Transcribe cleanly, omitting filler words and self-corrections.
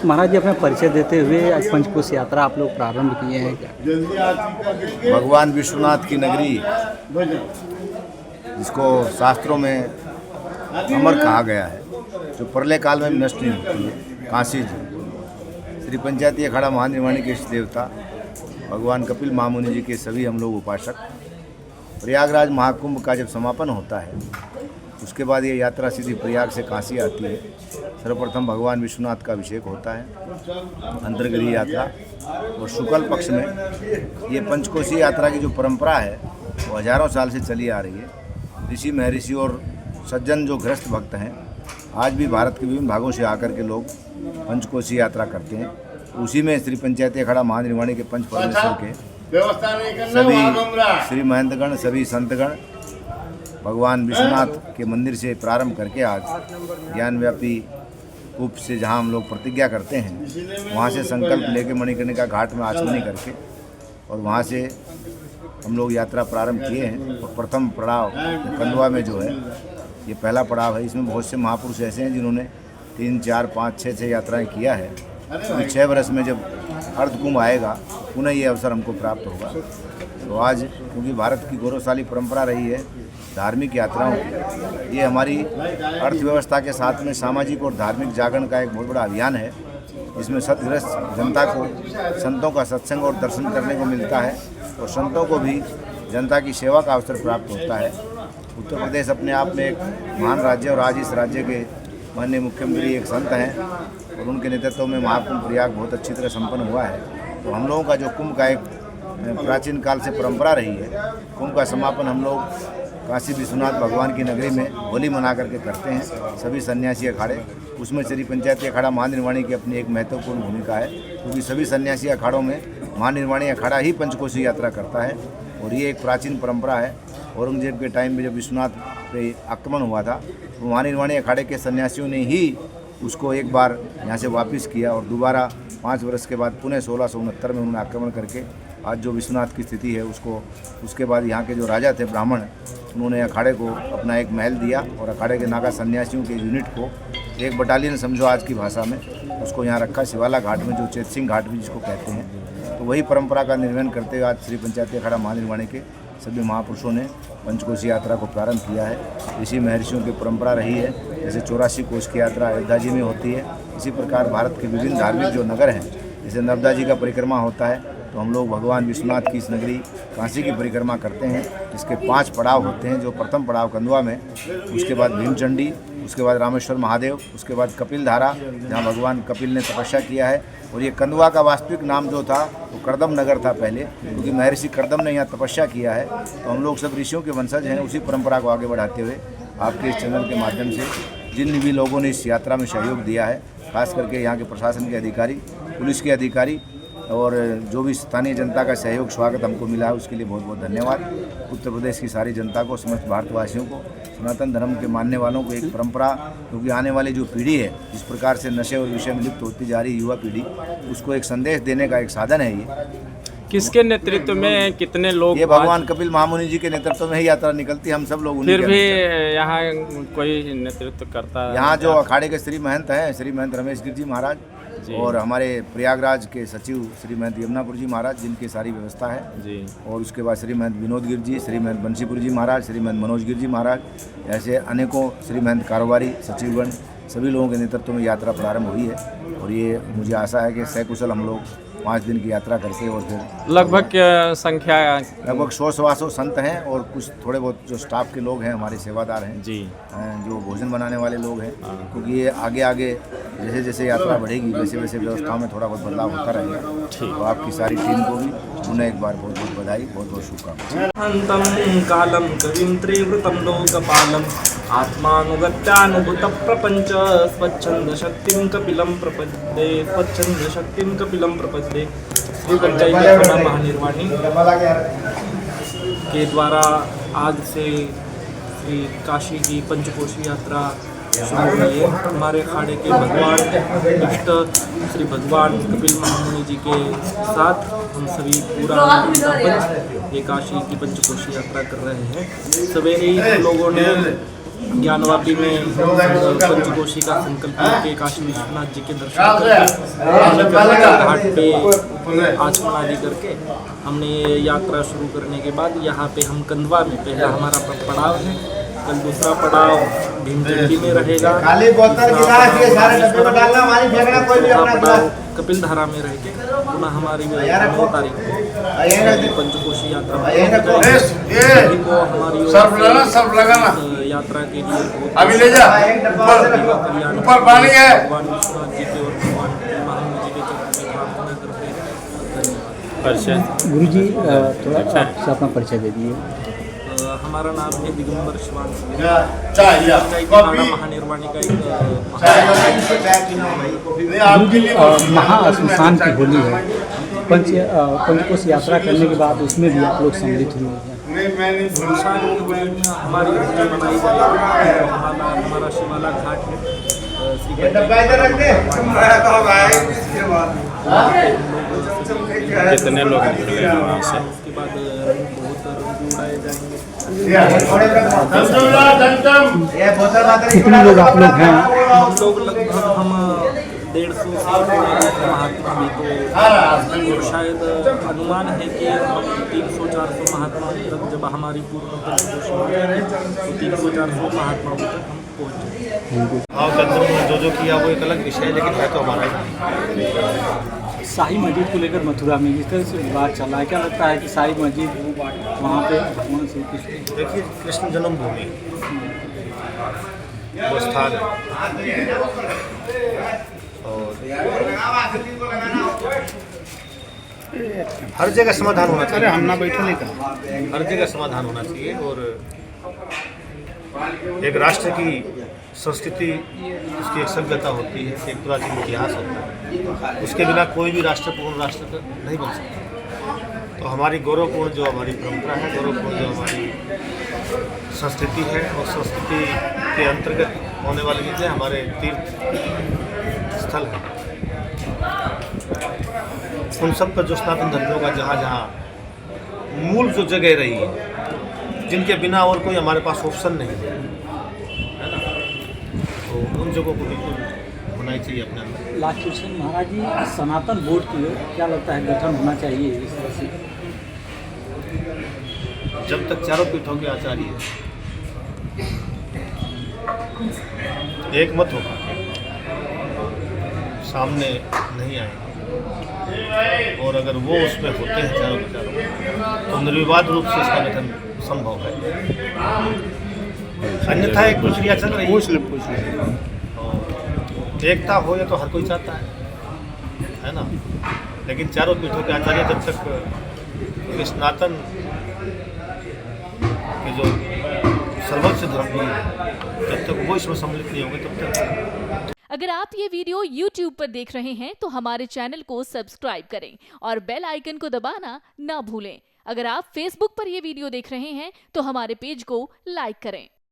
महाराज जी अपना परिचय देते हुए आज पंचकोश यात्रा आप लोग प्रारंभ किए हैं क्या? भगवान विश्वनाथ की नगरी, जिसको शास्त्रों में अमर कहा गया है, जो प्रलय काल में नष्ट नहीं होती है, काशी जी, श्री पंचायती अखाड़ा महानिर्वाणी के इष्ट देवता भगवान कपिल महामुनि जी के सभी हम लोग उपासक, प्रयागराज महाकुंभ का जब समापन होता है उसके बाद ये यात्रा सीधी प्रयाग से काशी आती है। सर्वप्रथम भगवान विश्वनाथ का अभिषेक होता है, अंतर्गृह यात्रा, और शुक्ल पक्ष में ये पंचकोशी यात्रा की जो परंपरा है वो हजारों साल से चली आ रही है। ऋषि महर्षि और सज्जन जो गृहस्थ भक्त हैं, आज भी भारत के विभिन्न भागों से आकर के लोग पंचकोशी यात्रा करते हैं। उसी में श्री पंचायती अखाड़ा महानिर्वाणी के पंच परमेश्वर के सभी श्री महंतगण, सभी संतगण भगवान विश्वनाथ के मंदिर से प्रारंभ करके आज ज्ञानव्यापी कूप से जहां हम लोग प्रतिज्ञा करते हैं, वहां से संकल्प लेके मणिकर्णिका घाट में आचमनी करके और वहां से हम लोग यात्रा प्रारंभ किए हैं। और प्रथम पड़ाव कंदवा में जो है ये पहला पड़ाव है। इसमें बहुत से महापुरुष ऐसे हैं जिन्होंने 3, 4, 5, 6 यात्राएँ किया है। अभी 6 वर्ष में जब अर्धकुंभ आएगा पुनः ये अवसर हमको प्राप्त होगा। तो आज क्योंकि भारत की गौरवशाली परंपरा रही है धार्मिक यात्राओं की, ये हमारी अर्थव्यवस्था के साथ में सामाजिक और धार्मिक जागरण का एक बहुत बड़ा अभियान है, जिसमें सतग्रस्त जनता को संतों का सत्संग और दर्शन करने को मिलता है और संतों को भी जनता की सेवा का अवसर प्राप्त होता है। उत्तर प्रदेश अपने आप में एक महान राज्य और आज इस राज्य के माननीय मुख्यमंत्री एक संत हैं और उनके नेतृत्व में महाकुंभ प्रयाग बहुत अच्छी तरह संपन्न हुआ है। तो हम लोगों का जो कुंभ का एक प्राचीन काल से परंपरा रही है, कुंभ का समापन हम लोग काशी विश्वनाथ भगवान की नगरी में होली मना करके करते हैं, सभी सन्यासी अखाड़े। उसमें श्री पंचायती अखाड़ा महानिर्वाणी की अपनी एक महत्वपूर्ण भूमिका है, क्योंकि सभी सन्यासी अखाड़ों में महानिर्वाणी अखाड़ा ही पंचकोशी यात्रा करता है और ये एक प्राचीन परंपरा है। औरंगजेब के टाइम में जब विश्वनाथ पे आक्रमण हुआ था तो महानिर्वाणी अखाड़े के सन्यासियों ने ही उसको एक बार यहाँ से वापस किया और दोबारा 5 वर्ष के बाद पुनः 1669 में उन्होंने आक्रमण करके आज जो विश्वनाथ की स्थिति है उसको, उसके बाद यहाँ के जो राजा थे ब्राह्मण, उन्होंने अखाड़े को अपना एक महल दिया और अखाड़े के नागा सन्यासियों के यूनिट को एक बटालियन समझो आज की भाषा में, उसको यहाँ रखा शिवाला घाट में, जो चेत सिंह घाट भी जिसको कहते हैं। तो वही परंपरा का निर्वहन करते हुए आज श्री पंचायती अखाड़ा महानिर्वाणी के सभी महापुरुषों ने पंचकोशी यात्रा को प्रारंभ किया है। ऋषि महर्षियों की परंपरा रही है, जैसे 84 कोष की यात्रा अयोध्या जी में होती है, इसी प्रकार भारत के विभिन्न धार्मिक जो नगर हैं, जैसे नर्मदा जी का परिक्रमा होता है, तो हम लोग भगवान विश्वनाथ की इस नगरी काशी की परिक्रमा करते हैं। इसके 5 पड़ाव होते हैं, जो प्रथम पड़ाव कंदवा में, उसके बाद भीमचंडी, उसके बाद रामेश्वर महादेव, उसके बाद कपिल धारा जहाँ भगवान कपिल ने तपस्या किया है। और ये कंदवा का वास्तविक नाम जो था वो कर्दम नगर था पहले, क्योंकि महर्षि कर्दम ने यहाँ तपस्या किया है। तो हम लोग सब ऋषियों के वंशज हैं, उसी परंपरा को आगे बढ़ाते हुए आपके इस चैनल के माध्यम से जिन भी लोगों ने इस यात्रा में सहयोग दिया है, खास करके यहाँ के प्रशासन के अधिकारी, पुलिस के अधिकारी और जो भी स्थानीय जनता का सहयोग स्वागत हमको मिला है, उसके लिए बहुत बहुत धन्यवाद। उत्तर प्रदेश की सारी जनता को, समस्त भारतवासियों को, सनातन धर्म के मानने वालों को एक परंपरा, क्योंकि आने वाली जो पीढ़ी है जिस प्रकार से नशे और विषय में लिप्त होती जा रही युवा पीढ़ी, उसको एक संदेश देने का एक साधन है। ये किसके नेतृत्व में कितने लोग? ये भगवान कपिल महामुनि जी के नेतृत्व में ही यात्रा निकलती है, हम सब लोग फिर भी यहाँ कोई नेतृत्व करता है? यहाँ जो अखाड़े के श्री महंत हैं, श्री महंत रमेश गिर जी महाराज, और हमारे प्रयागराज के सचिव श्री महंत यमुनापुर जी महाराज, जिनकी सारी व्यवस्था है जी। और उसके बाद श्री महंत विनोद गिर जी, श्री महंत बंशीपुर जी महाराज, श्री महंत मनोज गिर जी महाराज, ऐसे अनेकों श्री महंत कारोबारी सचिवगण, सभी लोगों के नेतृत्व में यात्रा प्रारंभ हुई है। और ये मुझे आशा है कि सकुशल हम लोग 5 दिन की यात्रा करके और फिर लगभग संख्या लगभग 100-125 संत हैं और कुछ थोड़े बहुत जो स्टाफ के लोग हैं, हमारे सेवादार हैं जी, जो भोजन बनाने वाले लोग हैं, क्योंकि ये आगे आगे जैसे जैसे यात्रा बढ़ेगी वैसे वैसे व्यवस्थाओं में थोड़ा बहुत बदलाव होता रहेगा। तो आपकी सारी टीम को भी पुनः एक बार बहुत बहुत बधाई, बहुत बहुत शुभकामनाएं। कालम कविं त्रिवृतं लोकपालम आत्मानुगत्यानुभूत प्रपंच स्वच्छंद शक्तिं कपिलं प्रपद्ये, स्वच्छंद शक्तिं कपिलं प्रपद्ये। श्री पंचायती अखाड़ा महानिर्वाणी के द्वारा आज से श्री काशी की पंचकोशी यात्रा शुरू हुई है। हमारे अखाड़े के भगवान इष्ट श्री भगवान कपिल महामुनि जी के साथ हम सभी पूरा ये काशी की पंचकोशी यात्रा कर रहे हैं। सवेरे ही हम लोगों ने ज्ञानवापी में पंचकोशी का संकल्प लेके काशी विश्वनाथ जी के दर्शन करके घाट पे आचमन आदि करके हमने ये यात्रा शुरू करने के बाद यहाँ पे हम कंदवा में पहला हमारा पड़ाव है, कल दूसरा पड़ाव भीमचंडी में रहेगा, कपिल धारा में रहेगी। पुनः हमारी 9 तारीख को पंचकोशी यात्रा को हमारी यात्रा के लिए अभी ले जा ऊपर पानी है। भगवान विश्वनाथ जी के और भगवान महावीर जी के चरणों में प्रार्थना करते हैं। परिचय गुरु जी थोड़ा आपसे अपना परिचय दे दिए। हमारा नाम है दिगंबर शिवान कॉफी महानिर्वाणी का गुरु जी महाश्मशान की होली है, पंचकोश यात्रा करने के बाद उसमें भी आप लोग सम्मिलित हुए हैं। शमशान की होली में हमारी होली मनाई जाएगी। हमारा शिवाला घाट है, कितने लोग निकले हैं वहाँ से? उसके बाद बहुत रंग उड़ाए जाएंगे। कितने लोग आप लोग हैं? हम लोग लगभग हम 150 से महात्मा भी तो शायद अनुमान है कि 300-400 महात्मा तक जब हमारी पूर्ण पंचकोशी हो जाएगी तो 300-400 महात्मा तक हम पहुँच जाएंगे। हाँ, कंदम जो किया वो एक अलग विषय है, लेकिन है तो हमारा ही। शाही मस्जिद को लेकर मथुरा में जिस तरह से विवाद चला है, क्या लगता है कि शाही मस्जिद वहाँ पे भगवान श्री कृष्ण, देखिए कृष्ण जन्मभूमि वो स्थान है और हर जगह समाधान होना चाहिए। हम ना बैठे नहीं कहा, हर जगह समाधान होना चाहिए। और एक राष्ट्र की संस्कृति, उसकी एक सभ्यता होती है, एक प्राचीन इतिहास होता है, उसके बिना कोई भी राष्ट्र पूर्ण राष्ट्र नहीं बन सकता। तो हमारी गौरवपूर्ण जो हमारी परंपरा है, गौरवपूर्ण जो हमारी संस्कृति है, और संस्कृति के अंतर्गत होने वाली चीज़ें हमारे तीर्थ स्थल हैं, उन सब पर जो सनातन धर्मों का जहाँ जहाँ मूल जो जगह रही है, जिनके बिना और कोई हमारे पास ऑप्शन नहीं है ना, तो उन जगहों को बिल्कुल होना ही चाहिए अपने अंदर। लाखकृष्ण महाराज जी, सनातन बोर्ड की क्या लगता है गठन होना चाहिए इस तरह से? जब तक चारों पीठों के आचार्य एक मत होगा सामने नहीं आए, और अगर वो उसमें होते हैं चारों के चारों, तो निर्विवाद रूप से इसका गठन संभव है। अन्यथा एक प्रक्रिया चल रही है, और एकता हो ये तो हर कोई चाहता है ना, लेकिन चारों पीठों के आचार्य जब तक सनातन के जो सर्वोच्च धर्म है, जब तक वो इसमें सम्मिलित नहीं होंगे तब तक। अगर आप ये वीडियो YouTube पर देख रहे हैं तो हमारे चैनल को सब्सक्राइब करें और बेल आइकन को दबाना ना भूलें। अगर आप Facebook पर ये वीडियो देख रहे हैं तो हमारे पेज को लाइक करें।